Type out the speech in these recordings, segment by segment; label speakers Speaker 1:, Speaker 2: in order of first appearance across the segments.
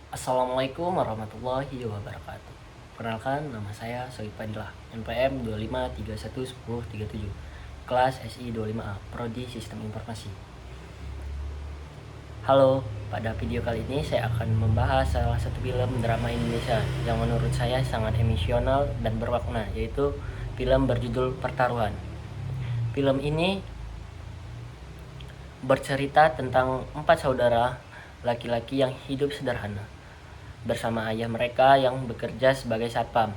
Speaker 1: Assalamualaikum warahmatullahi wabarakatuh. Perkenalkan, nama saya Sohib Fadilah, NPM 25311037, kelas SI 25A, Prodi Sistem Informasi. Halo, pada video kali ini saya akan membahas salah satu film drama Indonesia yang menurut saya sangat emosional dan bermakna, yaitu film berjudul Pertaruhan. Film ini bercerita tentang 4 saudara laki-laki yang hidup sederhana bersama ayah mereka yang bekerja sebagai satpam.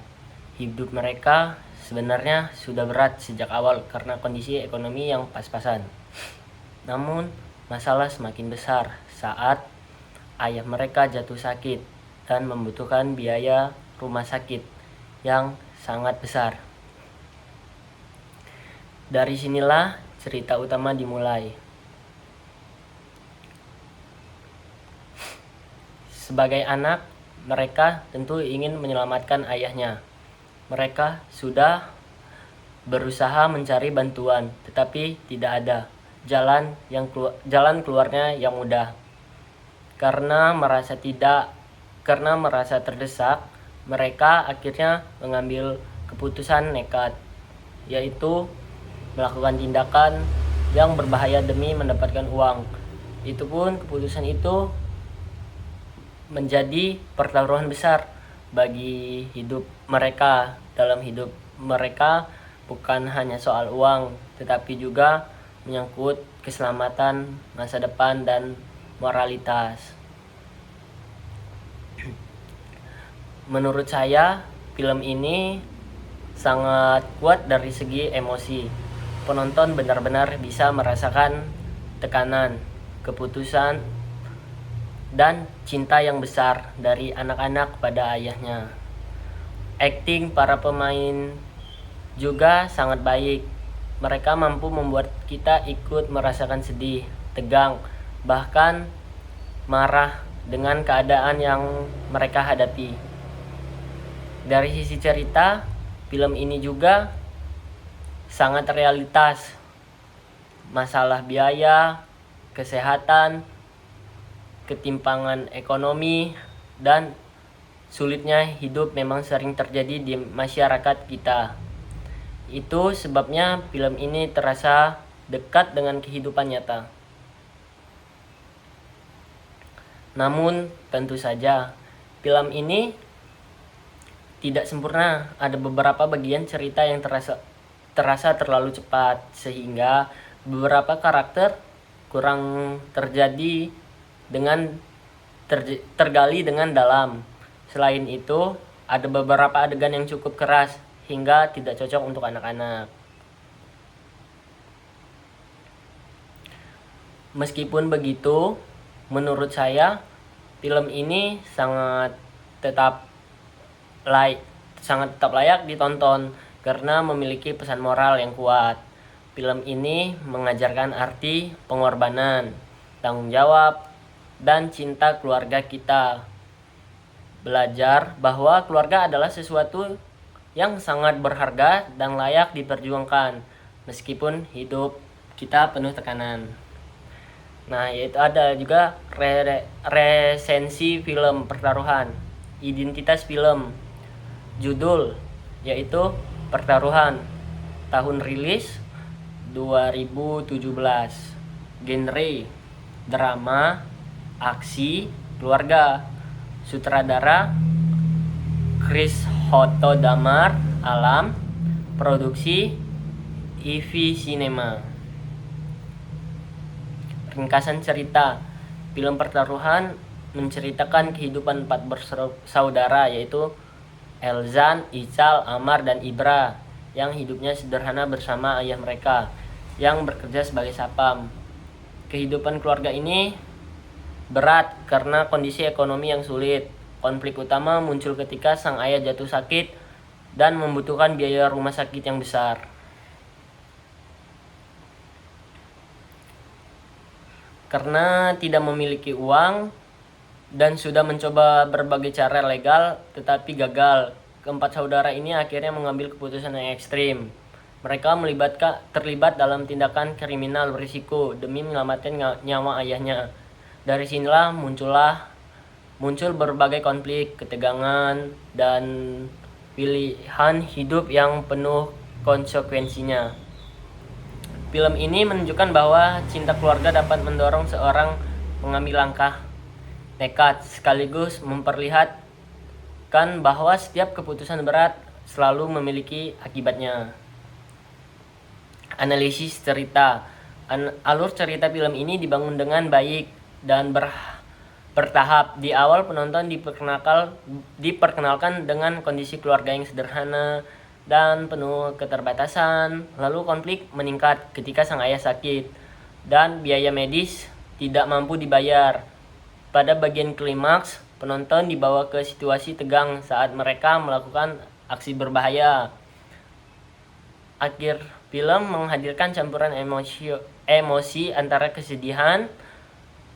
Speaker 1: Hidup mereka sebenarnya sudah berat sejak awal karena kondisi ekonomi yang pas-pasan. Namun, masalah semakin besar saat ayah mereka jatuh sakit dan membutuhkan biaya rumah sakit yang sangat besar. Dari sinilah cerita utama dimulai. Sebagai anak, mereka tentu ingin menyelamatkan ayahnya. Mereka sudah berusaha mencari bantuan, tetapi tidak ada jalan keluarnya yang mudah. Karena merasa terdesak, mereka akhirnya mengambil keputusan nekat, yaitu melakukan tindakan yang berbahaya demi mendapatkan uang. Keputusan itu menjadi pertaruhan besar bagi hidup mereka. Dalam hidup mereka bukan hanya soal uang, tetapi juga menyangkut keselamatan, masa depan, dan moralitas. Menurut saya, film ini sangat kuat dari segi emosi. Penonton benar-benar bisa merasakan tekanan, keputusan, dan cinta yang besar dari anak-anak pada ayahnya. Akting para pemain juga sangat baik. Mereka mampu membuat kita ikut merasakan sedih, tegang, bahkan marah dengan keadaan yang mereka hadapi. Dari sisi cerita, film ini juga sangat realitas. Masalah biaya, kesehatan, ketimpangan ekonomi, dan sulitnya hidup memang sering terjadi di masyarakat kita. Itu sebabnya film ini terasa dekat dengan kehidupan nyata. Namun, tentu saja film ini tidak sempurna. Ada beberapa bagian cerita yang terasa terlalu cepat, sehingga beberapa karakter kurang tergali dengan dalam. Selain itu, ada beberapa adegan yang cukup keras hingga tidak cocok untuk anak-anak. Meskipun begitu, menurut saya film ini sangat tetap layak ditonton karena memiliki pesan moral yang kuat. Film ini mengajarkan arti pengorbanan, tanggung jawab, dan cinta keluarga kita. Belajar bahwa keluarga adalah sesuatu yang sangat berharga dan layak diperjuangkan meskipun hidup kita penuh tekanan. Nah, yaitu ada juga resensi film Pertaruhan, identitas film, judul yaitu Pertaruhan, tahun rilis 2017, genre drama, aksi, keluarga, sutradara Chris Hoto Damar Alam, produksi EV Cinema. Ringkasan cerita, film Pertaruhan menceritakan kehidupan 4 bersaudara, yaitu Elzan, Ical, Amar, dan Ibra, yang hidupnya sederhana bersama ayah mereka yang bekerja sebagai satpam. Kehidupan keluarga ini berat karena kondisi ekonomi yang sulit. Konflik utama muncul ketika sang ayah jatuh sakit dan membutuhkan biaya rumah sakit yang besar. Karena tidak memiliki uang dan sudah mencoba berbagai cara legal tetapi gagal, keempat saudara ini akhirnya mengambil keputusan yang ekstrim. Mereka terlibat dalam tindakan kriminal berisiko demi menyelamatkan nyawa ayahnya. Dari sinilah muncul berbagai konflik, ketegangan, dan pilihan hidup yang penuh konsekuensinya. Film ini menunjukkan bahwa cinta keluarga dapat mendorong seorang mengambil langkah nekat, sekaligus memperlihatkan bahwa setiap keputusan berat selalu memiliki akibatnya. Analisis cerita. Alur cerita film ini dibangun dengan baik dan bertahap. Di awal penonton diperkenalkan dengan kondisi keluarga yang sederhana dan penuh keterbatasan. Lalu konflik meningkat ketika sang ayah sakit dan biaya medis tidak mampu dibayar. Pada bagian klimaks, penonton dibawa ke situasi tegang saat mereka melakukan aksi berbahaya. Akhir film menghadirkan campuran emosi antara kesedihan,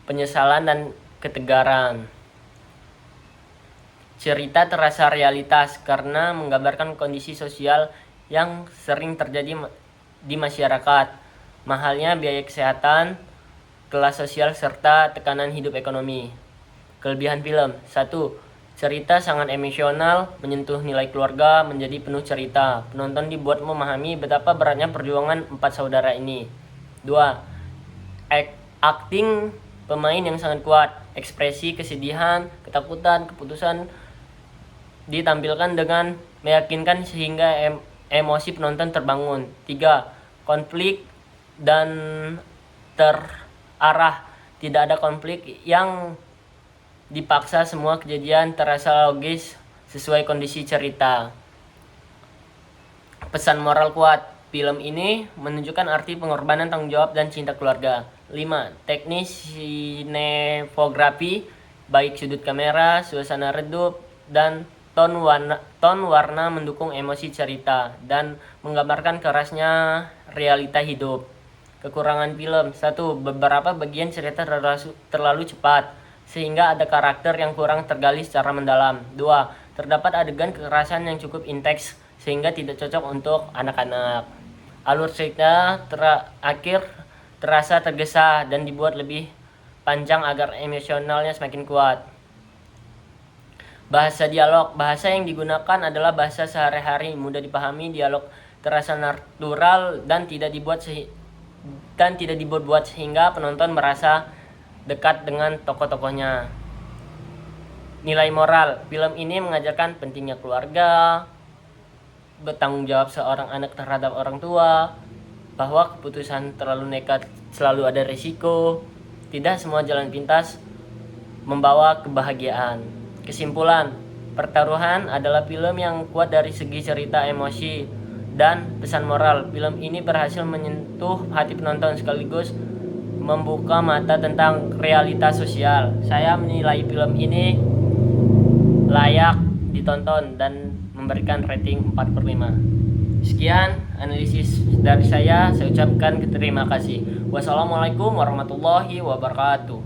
Speaker 1: penyesalan, dan ketegaran. Cerita terasa realitas karena menggambarkan kondisi sosial yang sering terjadi di masyarakat, mahalnya biaya kesehatan, kelas sosial, serta tekanan hidup ekonomi. Kelebihan film: 1. Cerita sangat emosional, menyentuh nilai keluarga, menjadi penuh cerita. Penonton dibuat memahami betapa beratnya perjuangan 4 saudara ini. 2. Akting pemain yang sangat kuat, ekspresi kesedihan, ketakutan, keputusan ditampilkan dengan meyakinkan sehingga emosi penonton terbangun. 3. Konflik dan terarah, tidak ada konflik yang dipaksa, semua kejadian terasa logis sesuai kondisi cerita. Pesan moral kuat. Film ini menunjukkan arti pengorbanan, tanggung jawab, dan cinta keluarga. 5. Teknis sinefografi, baik sudut kamera, suasana redup, dan ton warna mendukung emosi cerita dan menggambarkan kerasnya realita hidup. Kekurangan film: 1. Beberapa bagian cerita terlalu cepat sehingga ada karakter yang kurang tergali secara mendalam. 2. Terdapat adegan kekerasan yang cukup intens sehingga tidak cocok untuk anak-anak. Alur cerita terakhir terasa tergesa dan dibuat lebih panjang agar emosionalnya semakin kuat. Bahasa dialog. Bahasa yang digunakan adalah bahasa sehari-hari, mudah dipahami, dialog terasa natural dan tidak dibuat-buat sehingga penonton merasa dekat dengan tokoh-tokohnya. Nilai moral. Film ini mengajarkan pentingnya keluarga, bertanggung jawab seorang anak terhadap orang tua, bahwa keputusan terlalu nekat selalu ada risiko, tidak semua jalan pintas membawa kebahagiaan. Kesimpulan, Pertaruhan adalah film yang kuat dari segi cerita, emosi, dan pesan moral. Film ini berhasil menyentuh hati penonton sekaligus membuka mata tentang realitas sosial. Saya menilai film ini layak ditonton dan memberikan rating 4/5. Sekian analisis dari saya ucapkan terima kasih. Wassalamualaikum warahmatullahi wabarakatuh.